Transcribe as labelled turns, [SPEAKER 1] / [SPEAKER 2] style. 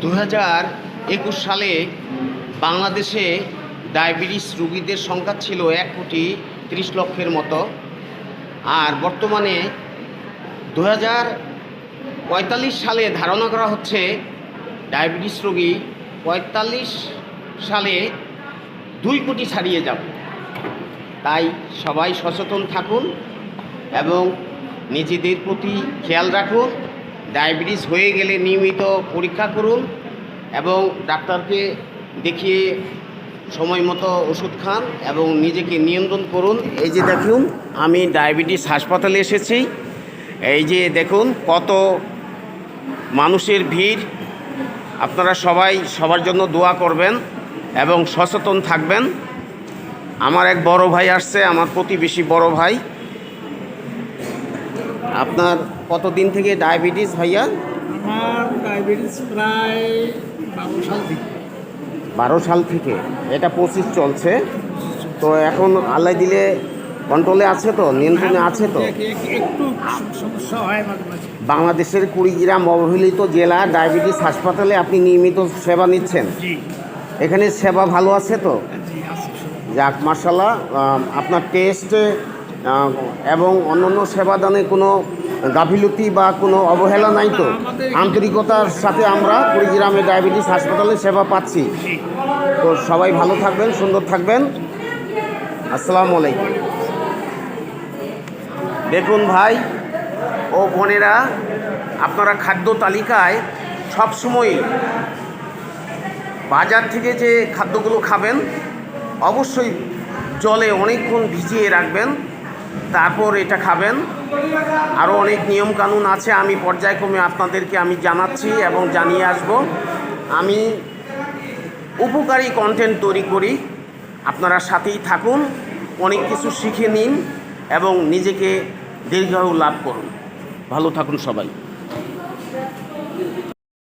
[SPEAKER 1] 2021 সালে বাংলাদেশে ডায়াবেটিস রোগীদের সংখ্যা ছিল 1,30,00,000 মতো। আর বর্তমানে 2045 সালে ধারণা করা হচ্ছে ডায়াবেটিস রোগী 45 সালে 2 কোটি ছাড়িয়ে যাবে। তাই সবাই সচেতন থাকুন এবং নিজেদের প্রতি খেয়াল রাখুন। ডায়াবেটিস হয়ে গেলে নিয়মিত পরীক্ষা করুন এবং ডাক্তারকে দেখিয়ে সময় মতো ওষুধ খান এবং নিজেকে নিয়ন্ত্রণ করুন। এই যে দেখুন, আমি ডায়াবেটিস হাসপাতালে এসেছি। এই যে দেখুন কত মানুষের ভিড়। আপনারা সবাই সবার জন্য দোয়া করবেন এবং সচেতন থাকবেন। আমার এক বড় ভাই আসছে, আমার প্রতিবেশী বড় ভাই। আপনার কতদিন থেকে ডায়াবেটিস ভাইয়া?
[SPEAKER 2] আমার ডায়াবেটিস প্রায় 12 সাল থেকে।
[SPEAKER 1] 12 সাল থেকে, এটা 25 চলছে। তো এখন আল্লাহ দিলে কন্ট্রোলে আছে তো, নিয়ন্ত্রণে আছে তো?
[SPEAKER 2] একটু সমস্যা হয় মাঝে মাঝে।
[SPEAKER 1] বাংলাদেশের কুড়িগ্রাম অবহেলিত জেলা ডায়াবেটিস হাসপাতালে আপনি নিয়মিত সেবা নিচ্ছেন।
[SPEAKER 2] জি
[SPEAKER 1] এখানে সেবা ভালো আছে তো?
[SPEAKER 2] জি আছে।
[SPEAKER 1] যাক, মার্শাল্লাহ। আপনার টেস্ট এবং অন্যান্য সেবাদানে কোনো গাফিলতি বা কোনো অবহেলা নাই তো? আন্তরিকতার সাথে আমরা কুড়িগ্রামে ডায়াবেটিস হাসপাতালে সেবা পাচ্ছি। তো সবাই ভালো থাকবেন, সুন্দর থাকবেন। আসসালামু আলাইকুম। দেখুন ভাই ও বোনেরা, আপনারা খাদ্য তালিকায় সবসময় বাজার থেকে যে খাদ্যগুলো খাবেন অবশ্যই জলে অনেকক্ষণ ভিজিয়ে রাখবেন, তারপর এটা খাবেন। আরও অনেক নিয়মকানুন আছে, আমি পর্যায়ক্রমে আপনাদেরকে জানাচ্ছি এবং জানিয়ে আসব। আমি উপকারী কন্টেন্ট তৈরি করি, আপনারা সাথেই থাকুন, অনেক কিছু শিখে নিন এবং নিজেকে দীর্ঘায়ু লাভ করুন। ভালো থাকুন সবাই।